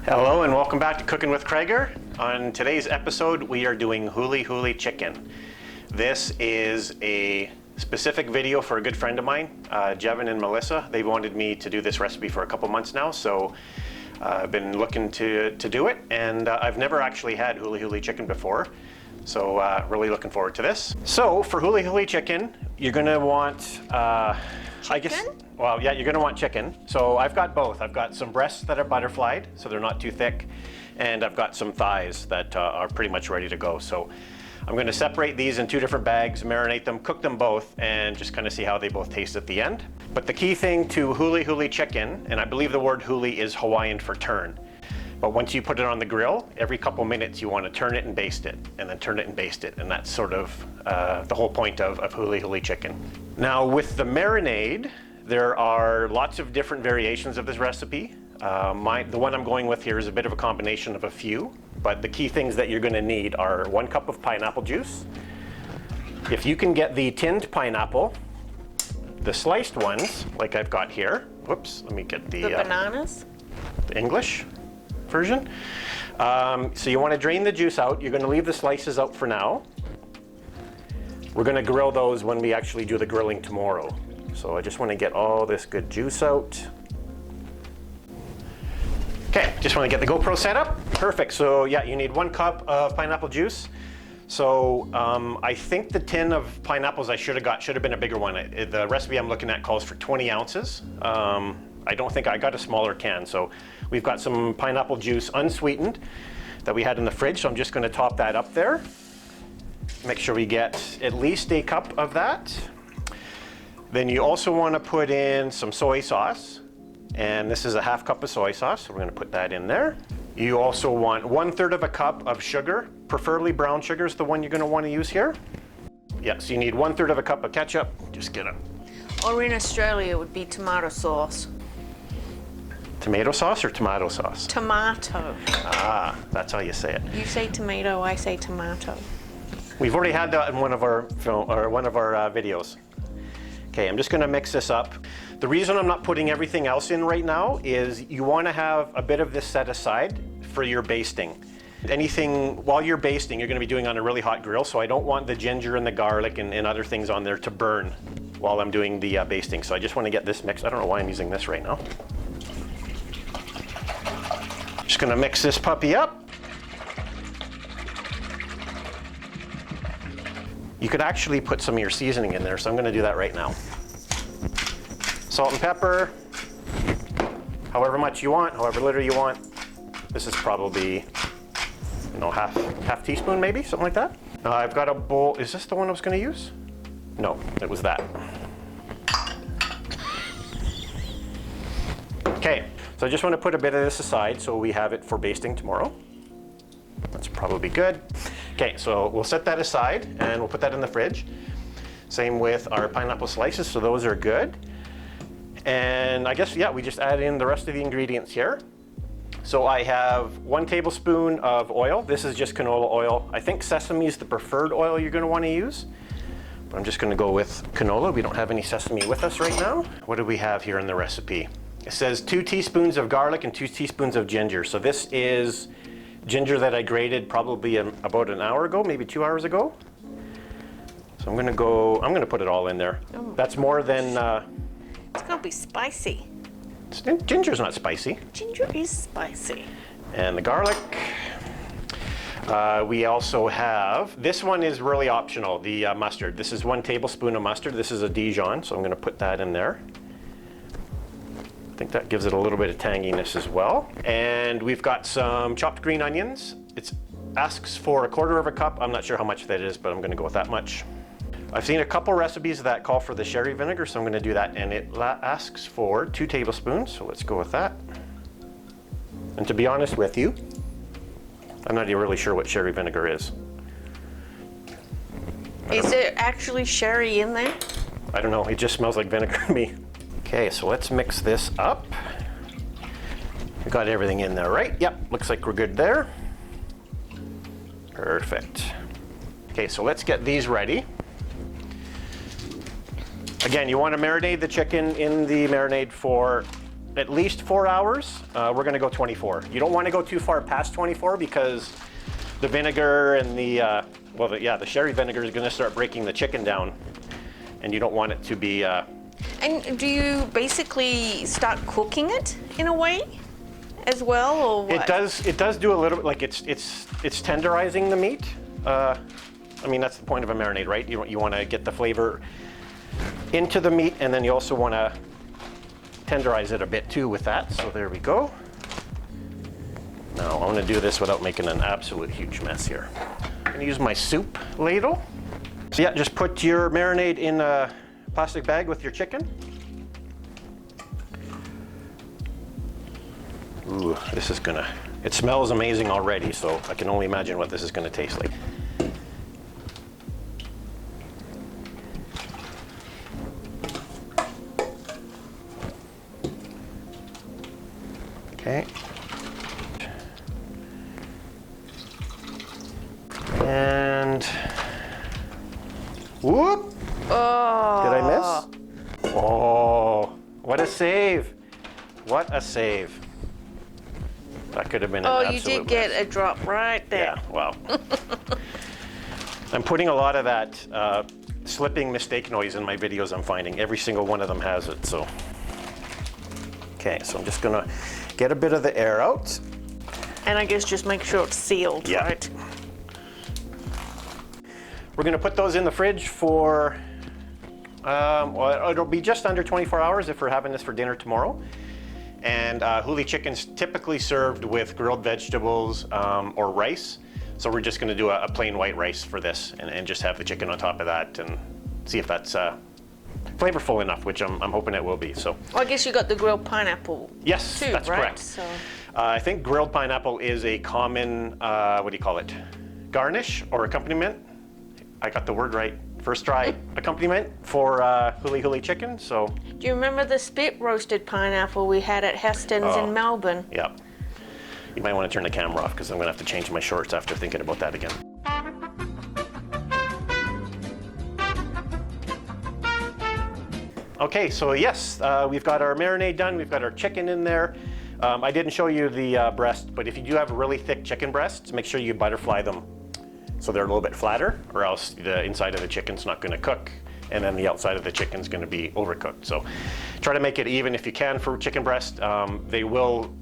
Hello and welcome back to Cooking with Kragger. On today's episode, we are doing Huli chicken. This is a specific video for a good friend of mine, Jevin and Melissa. They've wanted me to do this recipe for a couple months now, so I've been looking to do it, and I've never actually had Huli chicken before, so really looking forward to this. So for Huli chicken, you're gonna want, I guess, well, yeah, you're gonna want chicken. So I've got both. I've got some breasts that are butterflied, so they're not too thick, and I've got some thighs that are pretty much ready to go. So I'm gonna separate these in two different bags, marinate them, cook them both, and just kind of see how they both taste at the end. But the key thing to Huli chicken, and I believe the word Huli is Hawaiian for turn, but once you put it on the grill, every couple minutes you want to turn it and baste it, and then turn it and baste it, and that's sort of the whole point of Huli chicken. Now with the marinade, there are lots of different variations of this recipe. The one I'm going with here is a bit of a combination of a few, but the key things that you're going to need are 1 cup of pineapple juice. If you can get the tinned pineapple, the sliced ones, like I've got here. Whoops, let me get the bananas? The English version. So you want to drain the juice out. You're going to leave the slices out for now. We're going to grill those when we actually do the grilling tomorrow. So I just want to get all this good juice out. Okay, just want to get the GoPro set up. Perfect. So yeah, you need 1 cup of pineapple juice. So I think the tin of pineapples I should have been a bigger one. The recipe I'm looking at calls for 20 ounces. I don't think I got a smaller can. So we've got some pineapple juice unsweetened that we had in the fridge. So I'm just going to top that up there. Make sure we get at least a cup of that. Then you also want to put in some soy sauce, and this is a 1/2 cup of soy sauce, so we're going to put that in there. You also want 1/3 of a cup of sugar, preferably brown sugar is the one you're going to want to use here. Yeah, so you need 1/3 of a cup of ketchup. Just get it. Or in Australia it would be tomato sauce. Tomato sauce or tomato sauce? Tomato. Ah, that's how you say it. You say tomato, I say tomato. We've already had that in one of our videos. Okay, I'm just going to mix this up. The reason I'm not putting everything else in right now is you want to have a bit of this set aside for your basting. Anything, while you're basting, you're going to be doing on a really hot grill, so I don't want the ginger and the garlic and other things on there to burn while I'm doing the basting. So I just want to get this mixed. I don't know why I'm using this right now. Just going to mix this puppy up. You could actually put some of your seasoning in there, so I'm going to do that right now. Salt and pepper, however much you want, however little you want. This is probably, you know, half teaspoon maybe, something like that. I've got a bowl. Is this the one I was going to use? No, it was that. Okay, so I just want to put a bit of this aside so we have it for basting tomorrow. That's probably good. Okay, so we'll set that aside and we'll put that in the fridge. Same with our pineapple slices, so those are good. And I guess, yeah, we just add in the rest of the ingredients here. So I have 1 tablespoon of oil. This is just canola oil. I think sesame is the preferred oil you're gonna wanna use, but I'm just gonna go with canola. We don't have any sesame with us right now. What do we have here in the recipe? It says 2 teaspoons of garlic and 2 teaspoons of ginger. So this is ginger that I grated probably about an hour ago, maybe 2 hours ago. So I'm gonna put it all in there. Oh. That's more than... It's gonna be spicy. Ginger's not spicy. Ginger is spicy. And the garlic. We also have, this one is really optional, the mustard. This is 1 tablespoon of mustard. This is a Dijon, so I'm gonna put that in there. I think that gives it a little bit of tanginess as well. And we've got some chopped green onions. It asks for 1/4 of a cup. I'm not sure how much that is, but I'm gonna go with that much. I've seen a couple recipes that call for the sherry vinegar, so I'm gonna do that. And it asks for 2 tablespoons, so let's go with that. And to be honest with you, I'm not even really sure what sherry vinegar is. Is there actually sherry in there? I don't know, it just smells like vinegar to me. Okay, so let's mix this up. We got everything in there, right? Yep, looks like we're good there. Perfect. Okay, so let's get these ready. Again, you want to marinate the chicken in the marinade for at least 4 hours. We're gonna go 24. You don't wanna go too far past 24 because the vinegar and the sherry vinegar is gonna start breaking the chicken down, and you don't want it to be... And do you basically start cooking it in a way as well, or what? It does do a little bit, like it's tenderizing the meat. I mean, that's the point of a marinade, right? You wanna get the flavor into the meat, and then you also wanna tenderize it a bit too with that. So there we go. Now I'm gonna do this without making an absolute huge mess here. I'm gonna use my soup ladle. So yeah, just put your marinade in a plastic bag with your chicken. Ooh, this is gonna, it smells amazing already, so I can only imagine what this is gonna taste like. Okay. And whoop! Oh. Did I miss? Oh, what a save! What a save! That could have been an absolute you did get mess. a drop right there. Yeah, wow. I'm putting a lot of that slipping mistake noise in my videos. I'm finding every single one of them has it. So, okay, so I'm just gonna get a bit of the air out. And I guess just make sure it's sealed, Yeah. right? We're gonna put those in the fridge for, well, it'll be just under 24 hours if we're having this for dinner tomorrow. And Huli chicken's typically served with grilled vegetables or rice. So we're just gonna do a plain white rice for this and just have the chicken on top of that and see if that's flavorful enough, which I'm hoping it will be. So. Well, I guess you got the grilled pineapple Yes, too, that's right? correct. So. I think grilled pineapple is a common, what do you call it? Garnish or accompaniment. I got the word right. First try, accompaniment for Huli chicken, so. Do you remember the spit roasted pineapple we had at Heston's in Melbourne? Yeah. You might want to turn the camera off because I'm gonna have to change my shorts after thinking about that again. Okay, so yes, we've got our marinade done. We've got our chicken in there. I didn't show you the breast, but if you do have really thick chicken breasts, make sure you butterfly them so they're a little bit flatter, or else the inside of the chicken's not gonna cook, and then the outside of the chicken's gonna be overcooked. So try to make it even if you can for chicken breast. They will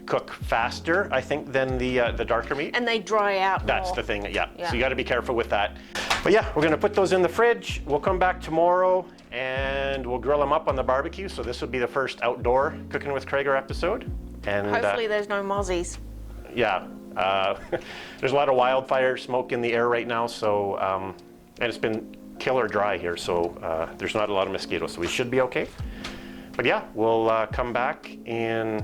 cook faster, I think, than the darker meat. And they dry out That's more. the thing, yeah. Yeah. So you gotta be careful with that. But yeah, we're gonna put those in the fridge. We'll come back tomorrow and we'll grill them up on the barbecue. So this will be the first outdoor Cooking with Kragger episode. And Hopefully there's no mozzies. yeah, there's a lot of wildfire smoke in the air right now, so, and it's been killer dry here, so there's not a lot of mosquitoes, so we should be okay. But yeah, we'll come back in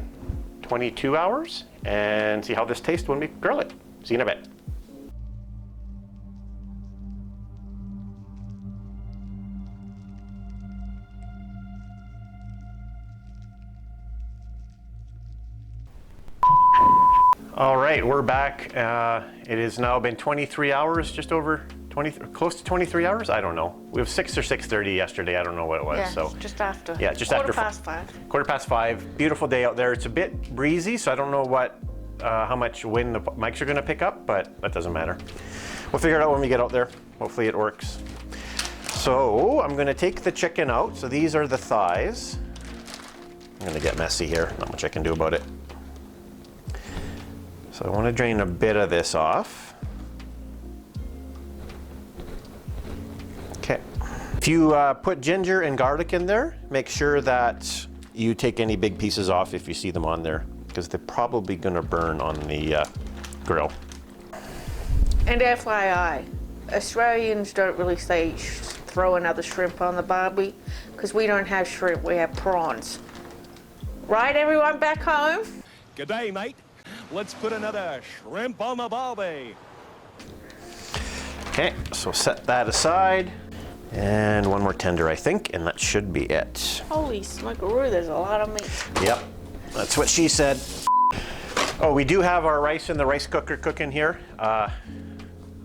22 hours and see how this tastes when we grill it. See you in a bit. All right, we're back. It has now been 23 hours, just over 20, close to 23 hours. I don't know. We have 6 or 6:30 yesterday. I don't know what it was. Yeah, so just after. yeah, just Quarter after past 5. 5:15. Beautiful day out there. It's a bit breezy, so I don't know what, how much wind the mics are going to pick up, but that doesn't matter. We'll figure it out when we get out there. Hopefully it works. So I'm going to take the chicken out. So these are the thighs. I'm going to get messy here. Not much I can do about it. So I want to drain a bit of this off. Okay. If you put ginger and garlic in there, make sure that you take any big pieces off if you see them on there, because they're probably going to burn on the grill. And FYI, Australians don't really say throw another shrimp on the barbie, because we don't have shrimp, we have prawns. Right, everyone back home? G'day, mate. Let's put another shrimp on the barbie. Okay, so set that aside. And one more tender, I think, and that should be it. Holy smokeroo, there's a lot of meat. Yep, that's what she said. Oh, we do have our rice in the rice cooker cooking here.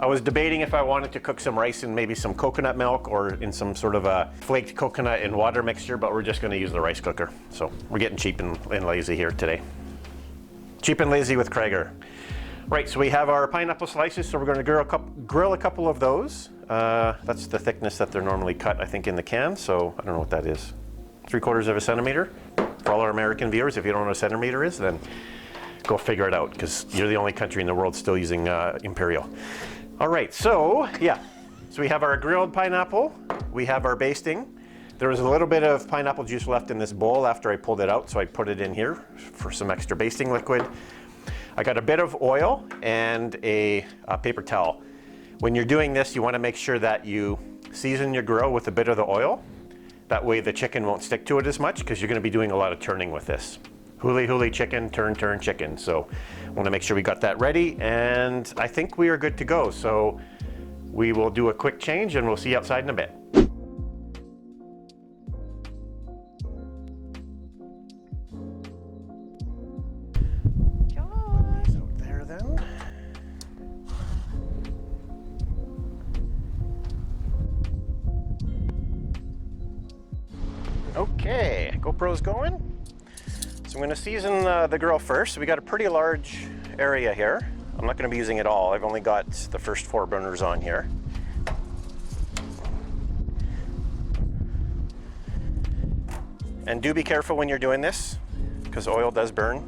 I was debating if I wanted to cook some rice in maybe some coconut milk or in some sort of a flaked coconut and water mixture, but we're just gonna use the rice cooker. So we're getting cheap and lazy here today. Cheap and lazy with Kragger. Right, so we have our pineapple slices, so we're gonna grill a couple of those. That's the thickness that they're normally cut, I think, in the can, so I don't know what that is. 3/4 of a centimeter. For all our American viewers, if you don't know what a centimeter is, then go figure it out, because you're the only country in the world still using imperial. All right, so yeah, so we have our grilled pineapple, we have our basting. There was a little bit of pineapple juice left in this bowl after I pulled it out, so I put it in here for some extra basting liquid. I got a bit of oil and a paper towel. When you're doing this, you want to make sure that you season your grill with a bit of the oil. That way the chicken won't stick to it as much, because you're going to be doing a lot of turning with this. Huli huli chicken, turn turn chicken. So I want to make sure we got that ready, and I think we are good to go. So we will do a quick change and we'll see you outside in a bit. Out there then. Okay, GoPro's going. So I'm going to season the grill first. So we got a pretty large area here. I'm not going to be using it all. I've only got the first 4 burners on here. And do be careful when you're doing this, because oil does burn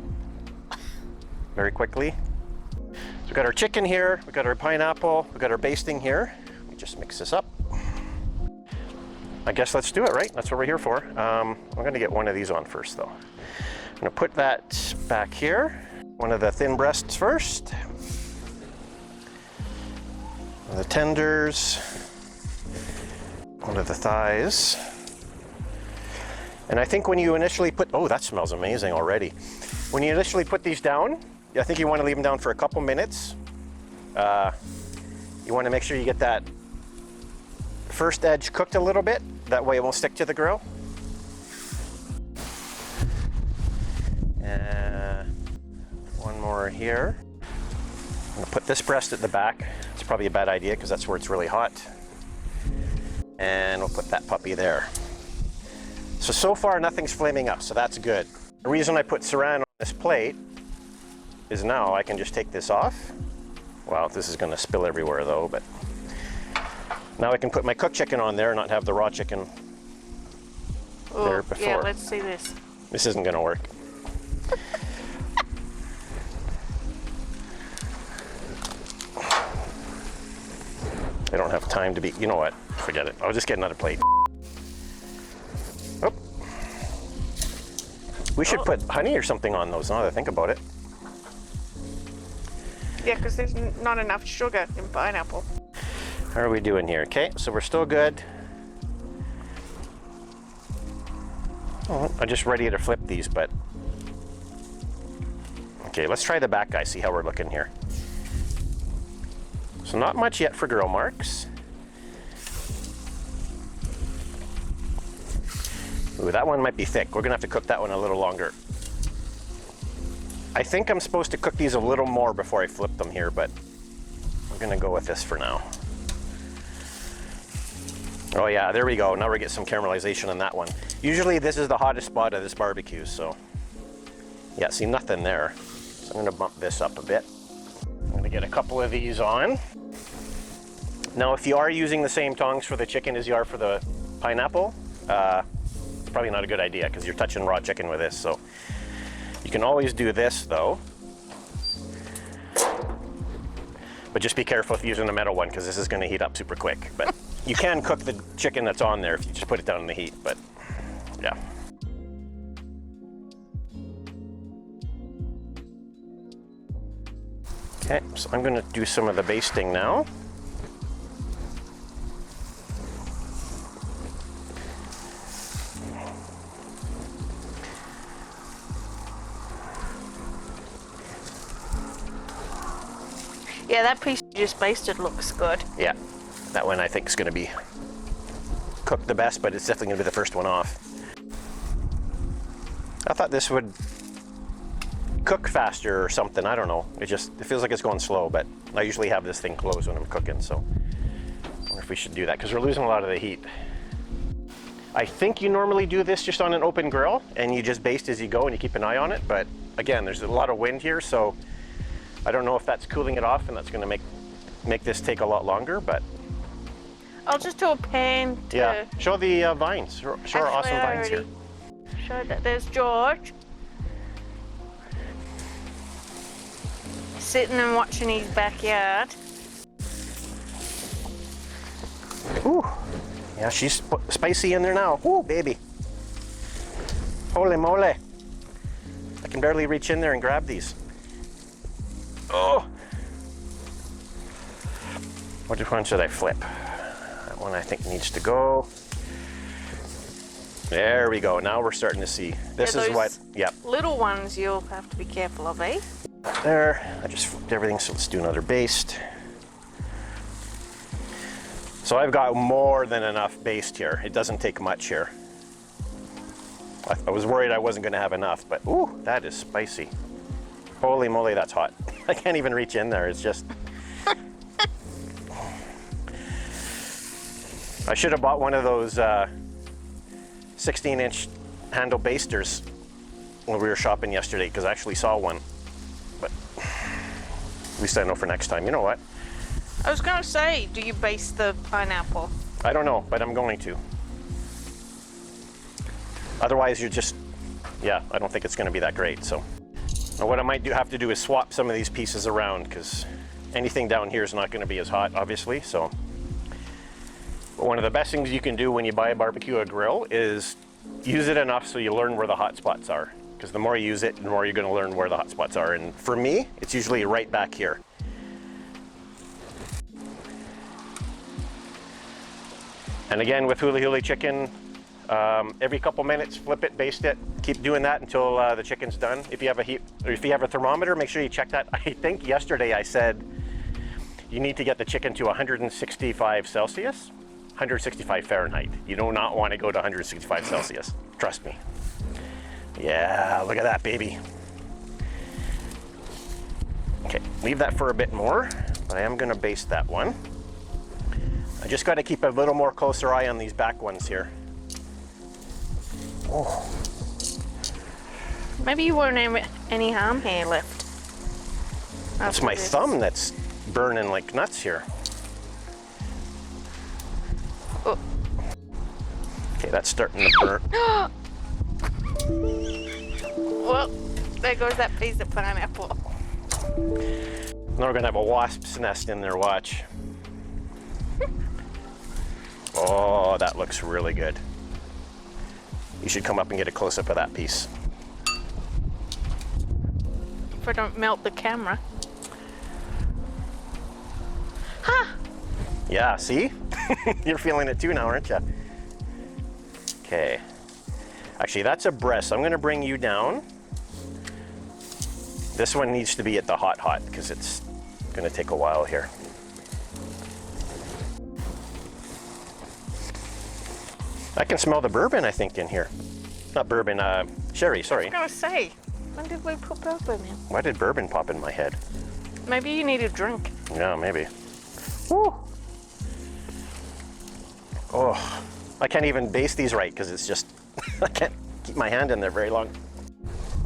very quickly. So we've got our chicken here, we've got our pineapple, we've got our basting here. Let me just mix this up. I guess let's do it, right? That's what we're here for. I'm going to get one of these on first, though. I'm going to put that back here. One of the thin breasts first. One of the tenders. One of the thighs. And I think when you initially put, oh, that smells amazing already. When you initially put these down, I think you want to leave them down for a couple minutes. You want to make sure you get that first edge cooked a little bit. That way it won't stick to the grill. One more here. I'm gonna put this breast at the back. It's probably a bad idea because that's where it's really hot. And we'll put that puppy there. So far nothing's flaming up, so that's good. The reason I put saran on this plate is now I can just take this off. Well, this is gonna spill everywhere though, but now I can put my cooked chicken on there and not have the raw chicken there before. Yeah, let's see this. This isn't gonna work. I don't have time to be, you know what, forget it. I'll just get another plate. Oh. We should put honey or something on those now that I think about it. Yeah, because there's not enough sugar in pineapple. How are we doing here? Okay, so we're still good. Oh, I'm just ready to flip these, but. Okay, let's try the back guy, see how we're looking here. So not much yet for grill marks. Ooh, that one might be thick. We're gonna have to cook that one a little longer. I think I'm supposed to cook these a little more before I flip them here, but I'm gonna go with this for now. Oh yeah, there we go. Now we're getting some caramelization on that one. Usually this is the hottest spot of this barbecue, so. Yeah, see nothing there. So I'm gonna bump this up a bit. I'm gonna get a couple of these on. Now, if you are using the same tongs for the chicken as you are for the pineapple, it's probably not a good idea because you're touching raw chicken with this. So you can always do this though. But just be careful if you're using a metal one because this is gonna heat up super quick. But you can cook the chicken that's on there if you just put it down in the heat, but yeah. Okay, so I'm gonna do some of the basting now. Yeah, that piece you just basted looks good. Yeah, that one I think is gonna be cooked the best, but it's definitely gonna be the first one off. I thought this would cook faster or something. I don't know. It feels like it's going slow, but I usually have this thing closed when I'm cooking, so I wonder if we should do that because we're losing a lot of the heat. I think you normally do this just on an open grill and you just baste as you go and you keep an eye on it, but again, there's a lot of wind here, so I don't know if that's cooling it off and that's going to make this take a lot longer, but I'll just do a pan to... Yeah, show the vines. Show our awesome vines here. Show that. There's George. Sitting and watching his backyard. Ooh, yeah, she's spicy in there now. Ooh, baby. Holy moly. I can barely reach in there and grab these. Oh. Which one should I flip? That one I think needs to go. There we go. Now we're starting to see. This is what, yep. Little ones you'll have to be careful of, eh? There, I just flipped everything, so let's do another baste. So I've got more than enough baste here. It doesn't take much here. I was worried I wasn't going to have enough, but ooh, that is spicy. Holy moly, that's hot. I can't even reach in there. It's just... I should have bought one of those 16-inch handle basters when we were shopping yesterday, because I actually saw one. But at least I know for next time. You know what? I was going to say, do you baste the pineapple? I don't know, but I'm going to. Otherwise, you're just, yeah, I don't think it's going to be that great. So now what I might have to do is swap some of these pieces around, because anything down here is not going to be as hot, obviously. So but one of the best things you can do when you buy a barbecue or grill is use it enough so you learn where the hot spots are. Because the more you use it, the more you're going to learn where the hot spots are. And for me, it's usually right back here. And again, with Huli chicken, every couple minutes, flip it, baste it, keep doing that until the chicken's done. If you have a thermometer, make sure you check that. I think yesterday I said you need to get the chicken to 165 Celsius, 165 Fahrenheit. You do not want to go to 165 Celsius. Trust me. Yeah, look at that, baby. Okay, leave that for a bit more, but I am going to baste that one. I just got to keep a little more closer eye on these back ones here. Oh. Maybe you won't have any arm hair left. That's my thumb that's burning like nuts here. Oh. Okay, that's starting to burn. Well, there goes that piece of pineapple. Now we're gonna have a wasp's nest in there, watch. Oh, that looks really good. You should come up and get a close-up of that piece. If I don't melt the camera. Ha! Yeah, see? You're feeling it too now, aren't you? Okay. Actually, that's a breast. I'm gonna bring you down. This one needs to be at the hot, because it's gonna take a while here. I can smell the bourbon, I think, in here. Not bourbon, sherry, sorry. I was gonna say, when did we put bourbon in? Why did bourbon pop in my head? Maybe you need a drink. Yeah, maybe. Woo! Oh, I can't even baste these right because it's just, I can't keep my hand in there very long.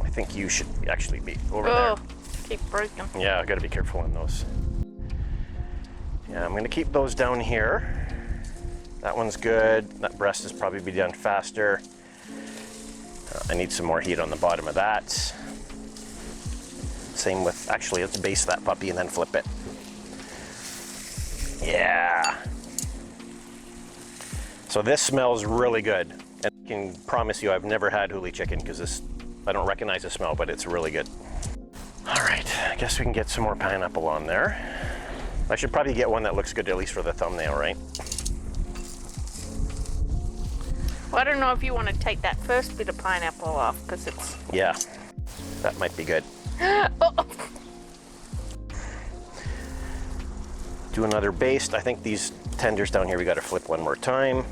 I think you should actually be over there. Keep breaking. Yeah, I gotta be careful on those. Yeah, I'm gonna keep those down here. That one's good. That breast is probably be done faster. I need some more heat on the bottom of that. Same with, actually, let's baste that puppy and then flip it. Yeah. So this smells really good. And I can promise you I've never had Huli chicken because this, I don't recognize the smell, but it's really good. All right, I guess we can get some more pineapple on there. I should probably get one that looks good, at least for the thumbnail, right? Well, I don't know if you want to take that first bit of pineapple off because it's... Yeah, that might be good. Oh. Do another baste. I think these tenders down here, we got to flip one more time.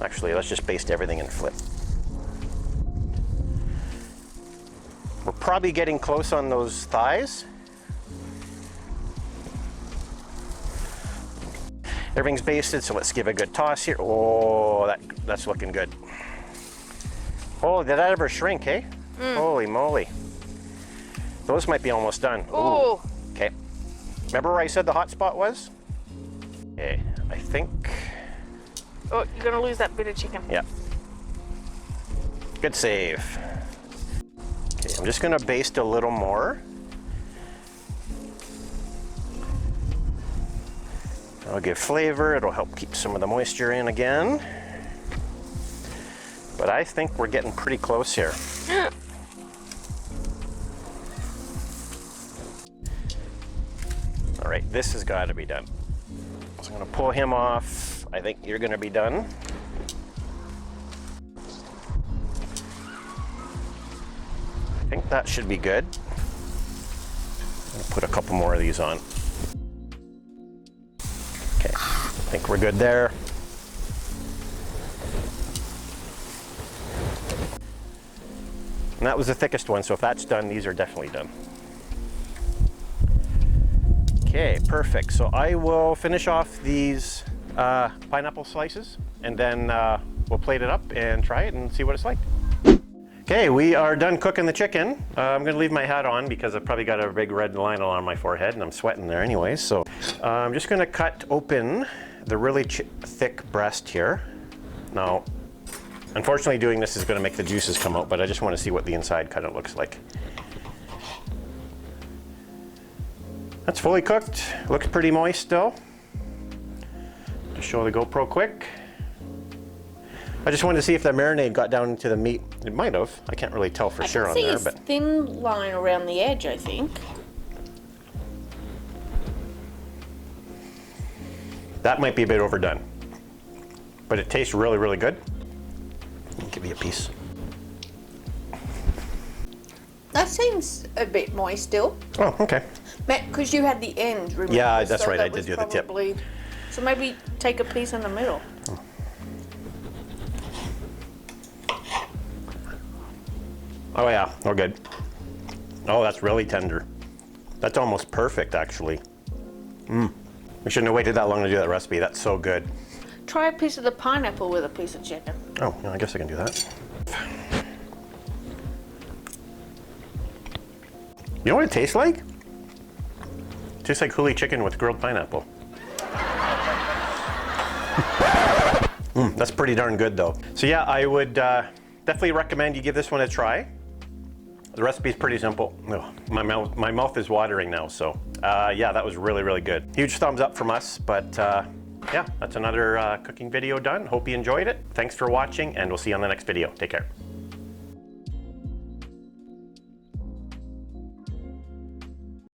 Actually, let's just baste everything and flip. We're probably getting close on those thighs. Everything's basted, so let's give it a good toss here. Oh, that's looking good. Oh, did that ever shrink, eh? Holy moly. Those might be almost done. Ooh. Okay. Remember where I said the hot spot was? Okay, I think. Oh, you're gonna lose that bit of chicken. Yeah. Good save. Okay, I'm just gonna baste a little more. It'll give flavor, it'll help keep some of the moisture in again. But I think we're getting pretty close here. All right, this has got to be done. So I'm gonna pull him off. I think you're gonna be done. I think that should be good. I'm gonna put a couple more of these on. Okay, I think we're good there. And that was the thickest one, so if that's done, these are definitely done. Okay, perfect. So I will finish off these pineapple slices, and then we'll plate it up and try it and see what it's like. Okay, we are done cooking the chicken. I'm gonna leave my hat on because I've probably got a big red line along my forehead and I'm sweating there anyway. So I'm just gonna cut open the really thick breast here. Now, unfortunately doing this is gonna make the juices come out, but I just wanna see what the inside kind of looks like. That's fully cooked, looks pretty moist still. Just show the GoPro quick. I just wanted to see if the marinade got down into the meat. It might have. I can't really tell for sure on there, but I can see a thin line around the edge, I think. that might be a bit overdone. But it tastes really, really good. I'll give you a piece. That seems a bit moist still. Oh, okay. Because you had the end, remember? Yeah, that's So right, that I did was do the tip. probably- So maybe take a piece in the middle. Oh yeah, we're good. Oh, that's really tender. That's almost perfect, actually. We shouldn't have waited that long to do that recipe. That's so good. Try a piece of the pineapple with a piece of chicken. Oh, yeah, I guess I can do that. You know what it tastes like? It tastes like Huli chicken with grilled pineapple. That's pretty darn good though. So yeah, I would definitely recommend you give this one a try. The recipe is pretty simple. Oh, my mouth is watering now, so yeah, that was really, really good. Huge thumbs up from us, but yeah, that's another cooking video done. Hope you enjoyed it. Thanks for watching, and we'll see you on the next video. Take care.